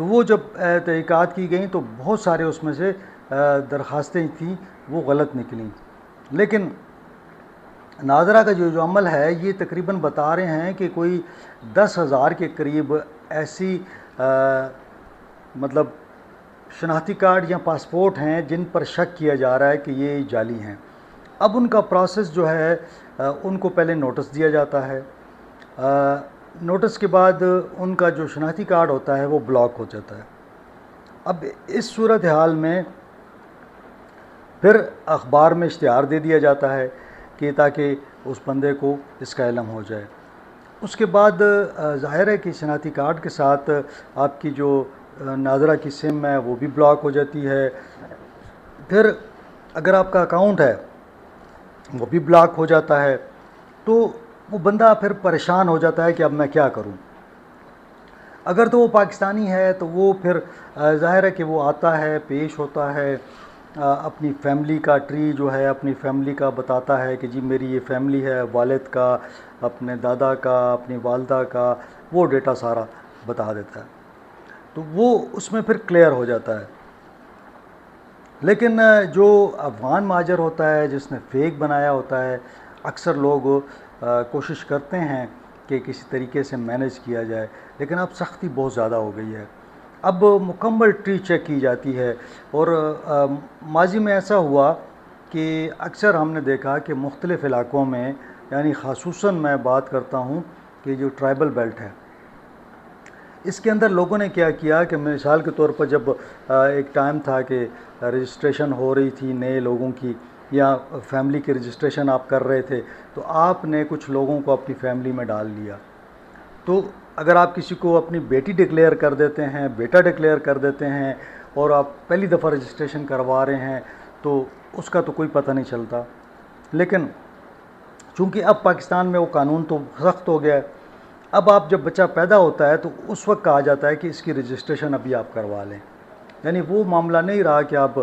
تو وہ جب تحقیقات کی گئیں تو بہت سارے اس میں سے درخواستیں تھیں وہ غلط نکلیں. لیکن ناظرہ کا جو عمل ہے یہ تقریباً بتا رہے ہیں کہ کوئی 10,000 کے قریب ایسی مطلب شناختی کارڈ یا پاسپورٹ ہیں جن پر شک کیا جا رہا ہے کہ یہ جعلی ہیں. اب ان کا پروسیس جو ہے ان کو پہلے نوٹس دیا جاتا ہے. نوٹس کے بعد ان کا جو شناختی کارڈ ہوتا ہے وہ بلاک ہو جاتا ہے. اب اس صورتحال میں پھر اخبار میں اشتہار دے دیا جاتا ہے کہ تاکہ اس بندے کو اس کا علم ہو جائے. اس کے بعد ظاہر ہے کہ شناختی کارڈ کے ساتھ آپ کی جو ناظرہ کی سم ہے وہ بھی بلاک ہو جاتی ہے. پھر اگر آپ کا اکاؤنٹ ہے وہ بھی بلاک ہو جاتا ہے. تو وہ بندہ پھر پریشان ہو جاتا ہے کہ اب میں کیا کروں. اگر تو وہ پاکستانی ہے تو وہ پھر ظاہر ہے کہ وہ آتا ہے، پیش ہوتا ہے، اپنی فیملی کا ٹری جو ہے اپنی فیملی کا بتاتا ہے کہ جی میری یہ فیملی ہے، والد کا، اپنے دادا کا، اپنی والدہ کا، وہ ڈیٹا سارا بتا دیتا ہے. تو وہ اس میں پھر کلیئر ہو جاتا ہے. لیکن جو افغان مہاجر ہوتا ہے جس نے فیک بنایا ہوتا ہے، اکثر لوگ کوشش کرتے ہیں کہ کسی طریقے سے مینیج کیا جائے، لیکن اب سختی بہت زیادہ ہو گئی ہے. اب مکمل ٹری چیک کی جاتی ہے. اور ماضی میں ایسا ہوا کہ اکثر ہم نے دیکھا کہ مختلف علاقوں میں، یعنی خصوصاً میں بات کرتا ہوں کہ جو ٹرائبل بیلٹ ہے اس کے اندر لوگوں نے کیا کیا کہ مثال کے طور پر جب ایک ٹائم تھا کہ رجسٹریشن ہو رہی تھی نئے لوگوں کی یا فیملی کی رجسٹریشن آپ کر رہے تھے، تو آپ نے کچھ لوگوں کو اپنی فیملی میں ڈال لیا. تو اگر آپ کسی کو اپنی بیٹی ڈکلیئر کر دیتے ہیں، بیٹا ڈکلیئر کر دیتے ہیں اور آپ پہلی دفعہ رجسٹریشن کروا رہے ہیں تو اس کا تو کوئی پتہ نہیں چلتا. لیکن چونکہ اب پاکستان میں وہ قانون تو سخت ہو گیا ہے، اب آپ جب بچہ پیدا ہوتا ہے تو اس وقت کہا جاتا ہے کہ اس کی رجسٹریشن ابھی آپ کروا لیں. یعنی وہ معاملہ نہیں رہا کہ آپ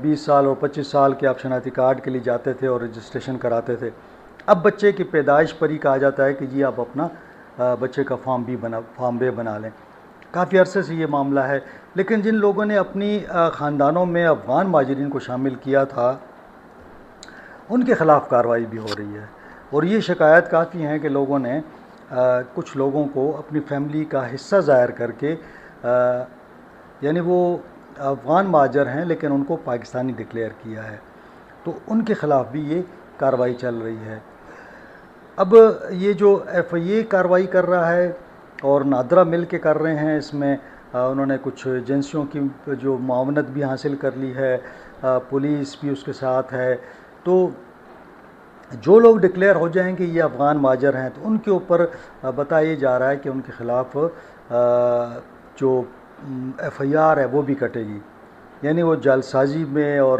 20 سال اور 25 سال کے آپ شناختی کارڈ کے لیے جاتے تھے اور رجسٹریشن کراتے تھے. اب بچے کی پیدائش پر ہی کہا جاتا ہے کہ جی آپ اپنا بچے کا فارم بے بنا لیں. کافی عرصے سے یہ معاملہ ہے. لیکن جن لوگوں نے اپنی خاندانوں میں افغان مہاجرین کو شامل کیا تھا ان کے خلاف کارروائی بھی ہو رہی ہے. اور یہ شکایت کافی ہیں کہ لوگوں نے کچھ لوگوں کو اپنی فیملی کا حصہ ظاہر کر کے یعنی وہ افغان مہاجر ہیں لیکن ان کو پاکستانی ڈکلیئر کیا ہے، تو ان کے خلاف بھی یہ کارروائی چل رہی ہے. اب یہ جو ایف آئی اے کارروائی کر رہا ہے اور نادرہ مل کے کر رہے ہیں، اس میں انہوں نے کچھ ایجنسیوں کی جو معاونت بھی حاصل کر لی ہے، پولیس بھی اس کے ساتھ ہے. تو جو لوگ ڈکلیئر ہو جائیں گے یہ افغان مہاجر ہیں تو ان کے اوپر بتایا جا رہا ہے کہ ان کے خلاف جو ایف آئی آر ہے وہ بھی کٹے گی. یعنی وہ جعل سازی میں اور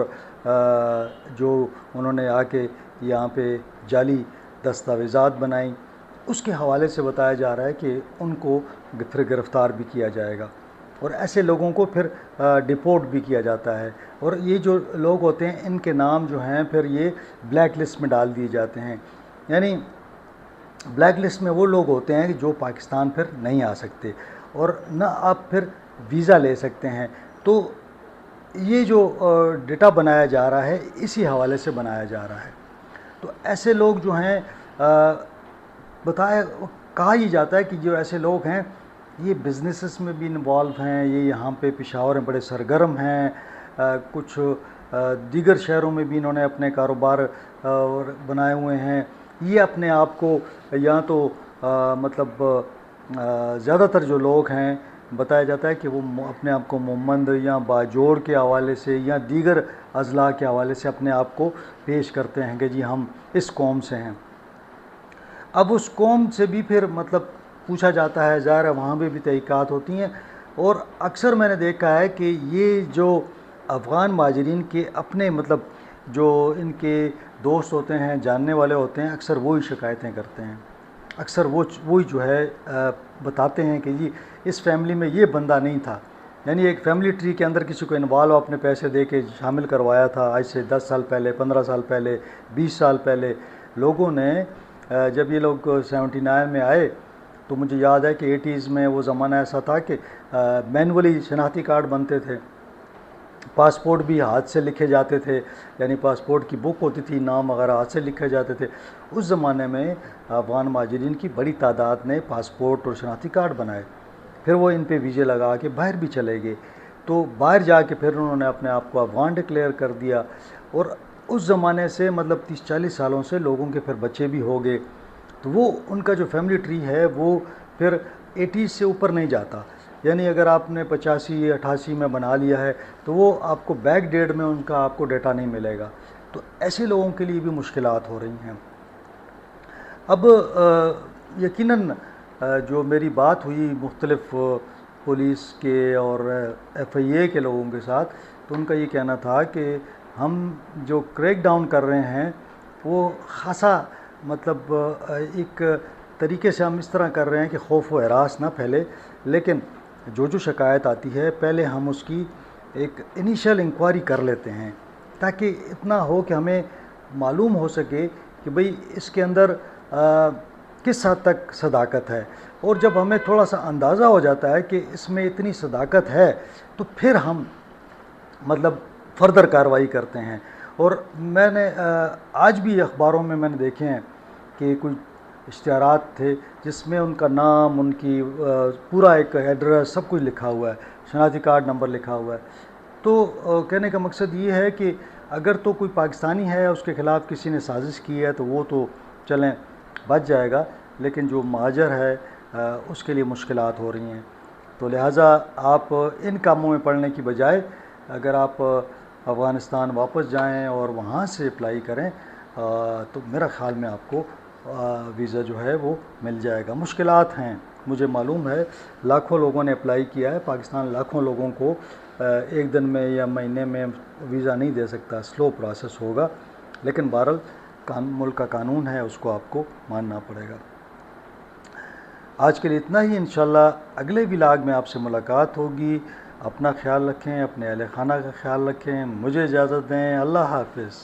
جو انہوں نے آ کے یہاں پہ جعلی دستاویزات بنائیں اس کے حوالے سے بتایا جا رہا ہے کہ ان کو پھر گرفتار بھی کیا جائے گا اور ایسے لوگوں کو پھر ڈپورٹ بھی کیا جاتا ہے. اور یہ جو لوگ ہوتے ہیں ان کے نام جو ہیں پھر یہ بلیک لسٹ میں ڈال دیے جاتے ہیں. یعنی بلیک لسٹ میں وہ لوگ ہوتے ہیں جو پاکستان پھر نہیں آ سکتے اور نہ آپ پھر ویزا لے سکتے ہیں. تو یہ جو ڈیٹا بنایا جا رہا ہے اسی حوالے سے بنایا جا رہا ہے. تو ایسے لوگ جو ہیں کہا ہی جاتا ہے کہ جو ایسے لوگ ہیں یہ بزنسز میں بھی انوالو ہیں، یہ یہاں پہ پشاور میں بڑے سرگرم ہیں، کچھ دیگر شہروں میں بھی انہوں نے اپنے کاروبار بنائے ہوئے ہیں. یہ اپنے آپ کو یا تو مطلب زیادہ تر جو لوگ ہیں بتایا جاتا ہے کہ وہ اپنے آپ کو مومند یا باجوڑ کے حوالے سے یا دیگر اضلاع کے حوالے سے اپنے آپ کو پیش کرتے ہیں کہ جی ہم اس قوم سے ہیں. اب اس قوم سے بھی پھر مطلب پوچھا جاتا ہے، ظاہر ہے وہاں پہ بھی تحقیقات ہوتی ہیں. اور اکثر میں نے دیکھا ہے کہ یہ جو افغان مہاجرین کے اپنے مطلب جو ان کے دوست ہوتے ہیں، جاننے والے ہوتے ہیں، اکثر وہی شکایتیں کرتے ہیں. اکثر وہی جو ہے بتاتے ہیں کہ جی اس فیملی میں یہ بندہ نہیں تھا. یعنی ایک فیملی ٹری کے اندر کسی کو انوالو اپنے پیسے دے کے شامل کروایا تھا آج سے 10 سال پہلے، 15 سال پہلے، 20 سال پہلے. لوگوں نے جب یہ لوگ 79 میں آئے تو مجھے یاد ہے کہ 80s میں وہ زمانہ ایسا تھا کہ مینولی شناختی کارڈ بنتے تھے، پاسپورٹ بھی ہاتھ سے لکھے جاتے تھے، یعنی پاسپورٹ کی بک ہوتی تھی، نام وغیرہ ہاتھ سے لکھے جاتے تھے۔ اس زمانے میں افغان مہاجرین کی بڑی تعداد نے پاسپورٹ اور شناختی کارڈ بنائے، پھر وہ ان پہ ویزے لگا کے باہر بھی چلے گئے، تو باہر جا کے پھر انہوں نے اپنے آپ کو افغان ڈکلیئر کر دیا، اور اس زمانے سے مطلب 30-40 سالوں سے لوگوں کے پھر بچے بھی ہو گئے، تو وہ ان کا جو فیملی ٹری ہے وہ پھر 80 سے اوپر نہیں جاتا، یعنی اگر آپ نے 85-88 میں بنا لیا ہے تو وہ آپ کو بیک ڈیٹ میں ان کا آپ کو ڈیٹا نہیں ملے گا، تو ایسے لوگوں کے لیے بھی مشکلات ہو رہی ہیں۔ اب یقیناً جو میری بات ہوئی مختلف پولیس کے اور FIA کے لوگوں کے ساتھ، تو ان کا یہ کہنا تھا کہ ہم جو کریک ڈاؤن کر رہے ہیں وہ خاصا مطلب ایک طریقے سے ہم اس طرح کر رہے ہیں کہ خوف و ہراس نہ پھیلے، لیکن جو شکایت آتی ہے پہلے ہم اس کی ایک انیشیل انکوائری کر لیتے ہیں، تاکہ اتنا ہو کہ ہمیں معلوم ہو سکے کہ بھئی اس کے اندر کس حد تک صداقت ہے، اور جب ہمیں تھوڑا سا اندازہ ہو جاتا ہے کہ اس میں اتنی صداقت ہے تو پھر ہم مطلب فردر کارروائی کرتے ہیں۔ اور میں نے آج بھی اخباروں میں نے دیکھے ہیں کہ کوئی اشتہارات تھے جس میں ان کا نام، ان کی پورا ایک ایڈریس سب کچھ لکھا ہوا ہے، شناختی کارڈ نمبر لکھا ہوا ہے، تو کہنے کا مقصد یہ ہے کہ اگر تو کوئی پاکستانی ہے اس کے خلاف کسی نے سازش کی ہے تو وہ تو چلیں بچ جائے گا، لیکن جو مہاجر ہے اس کے لیے مشکلات ہو رہی ہیں، تو لہٰذا آپ ان کاموں میں پڑنے کی بجائے اگر آپ افغانستان واپس جائیں اور وہاں سے اپلائی کریں تو میرا خیال میں آپ کو ویزا جو ہے وہ مل جائے گا۔ مشکلات ہیں، مجھے معلوم ہے، لاکھوں لوگوں نے اپلائی کیا ہے، پاکستان لاکھوں لوگوں کو ایک دن میں یا مہینے میں ویزا نہیں دے سکتا، سلو پروسیس ہوگا، لیکن بہرحال ملک کا قانون ہے، اس کو آپ کو ماننا پڑے گا۔ آج کے لیے اتنا ہی، انشاءاللہ اگلے ولاگ میں آپ سے ملاقات ہوگی۔ اپنا خیال رکھیں، اپنے اہل خانہ کا خیال رکھیں، مجھے اجازت دیں، اللہ حافظ۔